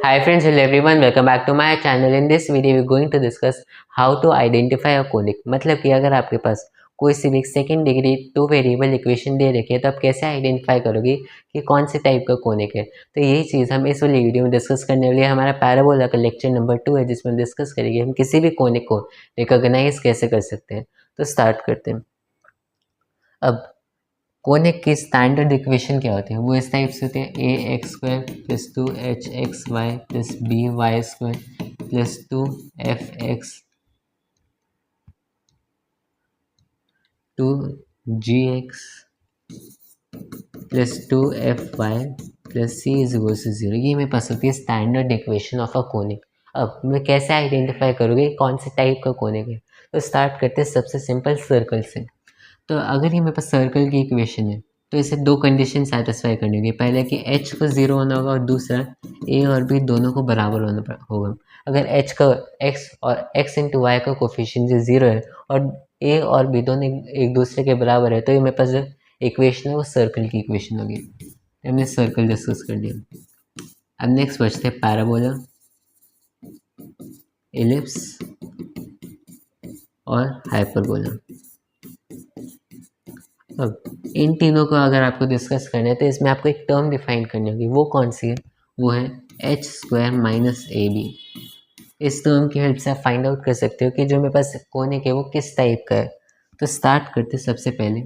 Hi friends, hello everyone, welcome back to my channel. In this video we're going to discuss how to identify a conic. मतलब कि अगर आपके पास कोई सी भी second degree two variable equation दे रखी है तो आप कैसे आइडेंटिफाई करोगे कि कौन से टाइप का कोनिक है। तो यही चीज़ हम इस वाली वीडियो में डिस्कस करने वाले हैं। हमारा पैराबोला का लेक्चर नंबर 2 है जिसमें डिस्कस करेंगे हम किसी भी कोनिक को रिकॉग्नाइज कैसे कर सकते हैं। तो स्टार्ट करते हैं। अब कोनिक की स्टैंडर्ड इक्वेशन क्या होती है, वो इस टाइप से होती है a x square plus 2hxy plus b y square plus 2f(x) 2gx plus 2fy plus c is equal to 0। ये मेरे पास होती है standard equation of a conic. अब मैं कैसे आइडेंटिफाई करूँगी कौन से टाइप का कोनिक है। तो स्टार्ट करते हैं सबसे सिंपल सर्कल से। तो अगर ये मेरे पास सर्कल की इक्वेशन है तो इसे दो कंडीशन सेटिस्फाई करनी होगी। पहले कि h को 0 होना होगा और दूसरा a और b दोनों को बराबर होना होगा। अगर h का x और x इंटू वाई का कोफिशिएंट 0 है और a और b दोनों एक दूसरे के बराबर है तो ये मेरे पास जो इक्वेशन है वो सर्कल की इक्वेशन होगी। हमने सर्कल डिस्कस कर लिया। अब नेक्स्ट बचते हैं पैराबोला, इलिप्स और हाइपरबोला। अब इन तीनों को अगर आपको डिस्कस करना है तो इसमें आपको एक टर्म डिफाइन करनी होगी। वो कौन सी है? वो है H square minus A B. इस टर्म की हेल्प से आप फाइंड आउट कर सकते हो कि जो मेरे पास कोनिक है वो किस टाइप का है। तो स्टार्ट करते सबसे पहले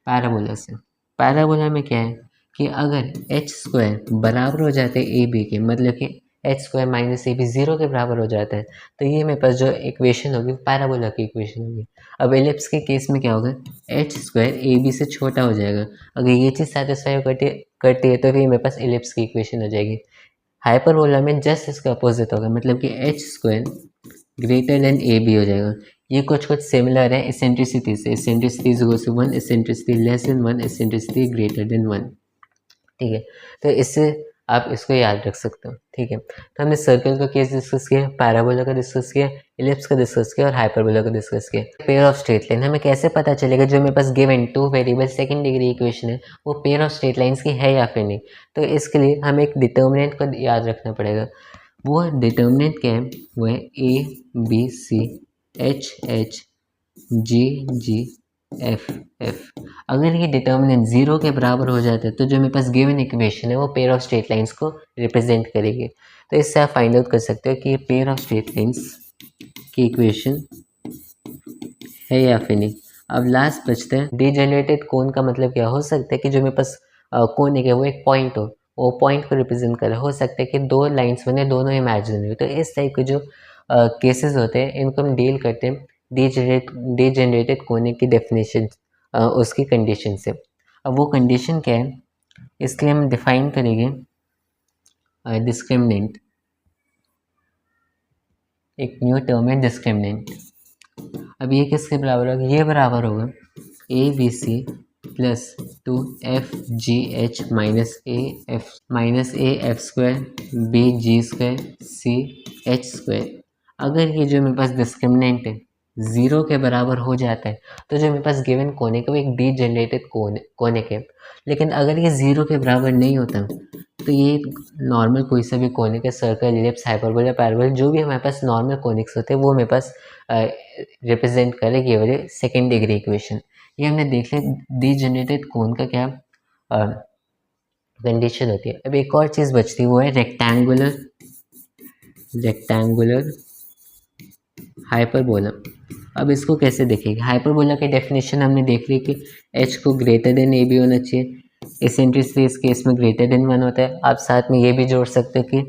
पैराबोला से। पैराबोला में क्या है कि अगर एच स्क्वायर बराबर हो जाते हैं ए बी के, मतलब कि H square minus A B 0 के बराबर हो जाता है तो ये मेरे पास जो इक्वेशन होगी पैराबोला की इक्वेशन होगी। अब एलिप्स के केस में क्या होगा, एच स्क्वायर ए बी से छोटा हो जाएगा। अगर ये चीज़ सेटिस्फाई करती है तो फिर मेरे पास एलिप्स की इक्वेशन हो जाएगी। हाइपरबोला में जस्ट इसका अपोजिट होगा, मतलब कि H square greater than A B हो जाएगा। ये कुछ सिमिलर है एसेंट्रिसिटी से। Eccentricity is equal to 1, eccentricity less than 1, eccentricity greater than 1। ठीक है, तो इससे आप इसको याद रख सकते हो। ठीक है, तो हमने सर्कल का केस डिस्कस किया, पैराबोला का डिस्कस किया, इलिप्स का डिस्कस किया और हाइपरबोला का डिस्कस किया। पेयर ऑफ स्ट्रेट लाइन हमें कैसे पता चलेगा जो मेरे पास given two variable second degree equation है वो पेयर ऑफ स्ट्रेट लाइंस की है या फिर नहीं। तो इसके लिए हमें एक डिटर्मिनेंट को याद रखना पड़ेगा। वो डिटर्मिनेंट क्या है, वो है A B C H H G G F F. अगर ये डिटर्मिनेंट 0 के बराबर हो जाता है तो जो मेरे पास गिवन इक्वेशन है वो पेयर ऑफ स्ट्रेट लाइंस को रिप्रेजेंट करेगी। तो इससे आप फाइंड आउट कर सकते हो कि ये पेयर ऑफ स्ट्रेट लाइंस की इक्वेशन है या फिर नहीं। अब लास्ट बचता है डीजेनरेटेड कोन का मतलब क्या हो सकता है कि जो मेरे पास कोन है वो एक पॉइंट हो, वो पॉइंट को रिप्रेजेंट करे। हो सकता है कि दो लाइंस बने दोनों इमेजिनरी। तो इस टाइप के जो केसेस होते हैं इनको हम डील करते हैं डीजेनरेटेड कोनिक की डेफिनेशन उसकी कंडीशन से। अब वो कंडीशन क्या है, इसके लिए हम डिफाइन करेंगे डिस्क्रिमिनेंट। एक न्यू टर्म है डिस्क्रिमिनेंट। अब ये किसके बराबर होगा, ये बराबर होगा A B C plus 2f(g(h) minus A F square B G square C H square. अगर ये जो मेरे पास डिस्क्रिमिनेंट है 0 के बराबर हो जाता है तो जो मेरे पास गिवन कोनिक है वो एक डीजेनरेटेड कोनिक है। लेकिन अगर ये 0 के बराबर नहीं होता तो ये नॉर्मल कोई सा भी कोनिक है, सर्कल, इलिप्स, हाइपरबोला, पैराबोला, जो भी हमारे पास नॉर्मल कोनिक्स होते हैं वो मेरे पास रिप्रेजेंट करेगी ये वाले सेकेंड डिग्री इक्वेशन। ये हमने देख लिया डीजेनरेटेड कोन का क्या कंडीशन होती है। अब एक और चीज़ बचती है वो है रेक्टेंगुलर हाइपरबोला। अब इसको कैसे देखेंगे, हाइपरबोला की डेफिनेशन हमने देख ली कि h को ग्रेटर देन ए बी होना चाहिए। एसेंट्रिसिटी इस केस में ग्रेटर देन 1 होता है। आप साथ में ये भी जोड़ सकते हो कि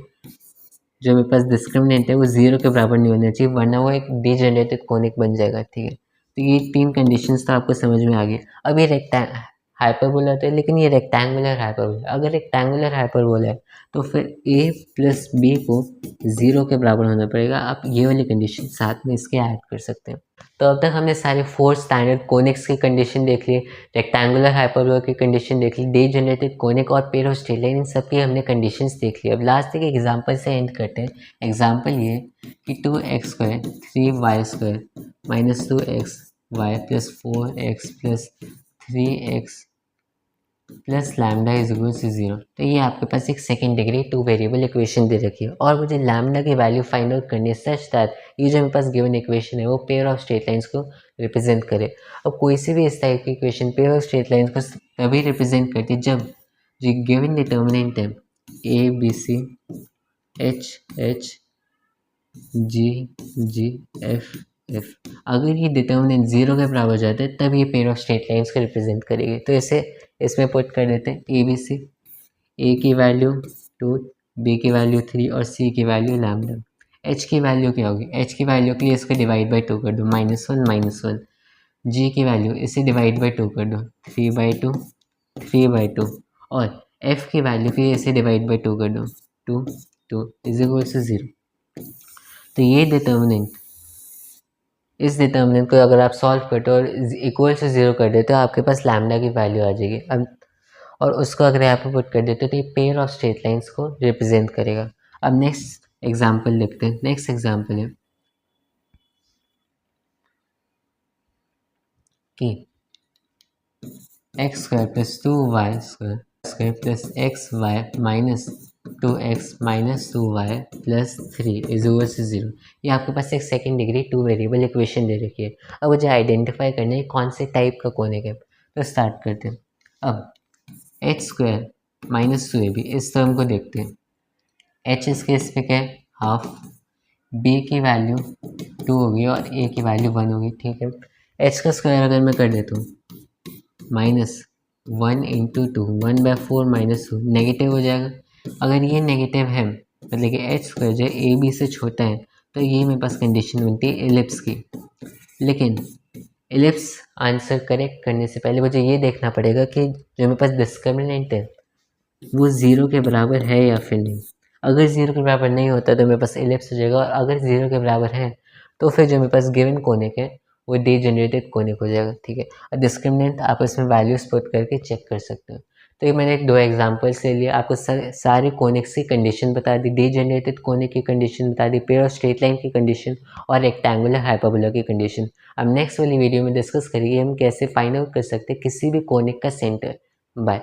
जो मेरे पास डिस्क्रिमिनेंट है वो 0 के बराबर नहीं होना चाहिए वरना वो एक डीजेनरेटेड कोनिक बन जाएगा। ठीक है, तो ये तीन कंडीशंस तो आपको समझ में आ गई। अब ये हाइपरबोला होता है, लेकिन ये रेक्टेंगुलर हाइपरबोला। अगर रेक्टेंगुलर हाइपरबोला है तो फिर a प्लस बी को 0 के बराबर होना पड़ेगा। आप ये वाली कंडीशन साथ में इसके ऐड कर सकते हैं। तो अब तक हमने सारे 4 स्टैंडर्ड कोनिक्स की कंडीशन देख ली, रेक्टेंगुलर हाइपरबोला की कंडीशन देख ली, डीजेनरेटेड कोनिक और पेयर ऑफ स्ट्रेट लाइन, इन सब की हमने कंडीशंस देख ली। अब लास्ट एक एग्जांपल से एंड करते हैं। एग्जांपल ये कि 2x square 3y square minus 2xy plus 4x plus 3x plus lambda is equal to 0। तो ये आपके पास एक second degree two variable equation दे रखी है और मुझे लैम्डा की वैल्यू फाइंड आउट करनी है सच दैट ये जो मेरे पास गिवन इक्वेशन है वो पेयर ऑफ स्ट्रेट लाइंस को रिप्रेजेंट करे। अब कोई सी भी इस टाइप की equation pair of straight lines को तभी रिप्रेजेंट करती है जब जो गिवन डिटर्मिनेंट है A B C H H G G F F, अगर ये डिटर्मिनेंट 0 के बराबर हो जाता है तब ये पेयर ऑफ स्ट्रेट लाइंस को रिप्रेजेंट करेगी। तो इसे इसमें पुट कर देते हैं ए बी सी, ए की वैल्यू 2, बी की वैल्यू 3 और सी की वैल्यू लैम्डा। एच की वैल्यू क्या होगी? एच की वैल्यू के लिए इसको डिवाइड बाई 2 कर दो, -1 जी की वैल्यू इसे डिवाइड बाई 2 कर दो, 3/2 3/2 और एफ की वैल्यू के लिए इसे डिवाइड बाई 2 कर दो, 2 2 इज इक्वल टू 0। तो ये डिटर्मिनेंट, इस डिटर्मिनेंट को अगर आप सॉल्व करते हो और इक्वल टू 0 कर देते हो आपके पास लैम्डा की वैल्यू आ जाएगी। अब और उसको अगर यहाँ पे पुट कर देते हो तो ये पेयर ऑफ स्ट्रेट लाइंस को रिप्रेजेंट करेगा। अब नेक्स्ट एग्जांपल लिखते हैं। नेक्स्ट एग्जांपल है कि x square plus 2y square plus x y minus 2x minus 2y plus 3 is equal to 0। ये आपके पास एक second degree two variable equation दे रखी है। अब मुझे आइडेंटिफाई करना है कौन से टाइप का कोनिक है। तो स्टार्ट करते हैं। अब एच स्क्वायर माइनस 2ab इस टर्म को देखते हैं। एच इस केस पे क्या है? हाफ, बी की वैल्यू 2 होगी और ए की वैल्यू 1 होगी, ठीक है। एच का स्क्वायर अगर मैं कर देता हूँ -1 इंटू 2, 1/4 -2 नेगेटिव हो जाएगा। अगर ये नेगेटिव है मतलब कि एच स्क्वायर जो ए बी से छोटा है तो ये मेरे पास कंडीशन बनती है एलिप्स की। लेकिन एलिप्स आंसर करेक्ट करने से पहले मुझे ये देखना पड़ेगा कि जो मेरे पास डिस्क्रिमिनेंट है वो 0 के बराबर है या फिर नहीं। अगर 0 के बराबर नहीं होता तो मेरे पास एलिप्स हो जाएगा और अगर 0 के बराबर है तो फिर जो मेरे पास गिवन कोनिक है वो डीजेनरेटेड कोनिक हो जाएगा, ठीक है। और डिस्क्रिमिनेंट आप इसमें वैल्यूज पुट करके चेक कर सकते हो। तो ये मैंने एक 2 एग्जांपल्स ले लिया, आपको सारे कोनिक्स की कंडीशन बता दी, डीजेनरेटेड कोनिक की कंडीशन बता दी, पेयर ऑफ स्ट्रेट लाइन की कंडीशन और रेक्टेंगुलर हाइपरबोला की कंडीशन। अब नेक्स्ट वाली वीडियो में डिस्कस करेंगे हम कैसे फाइंड आउट कर सकते हैं किसी भी कोनिक का सेंटर। बाय।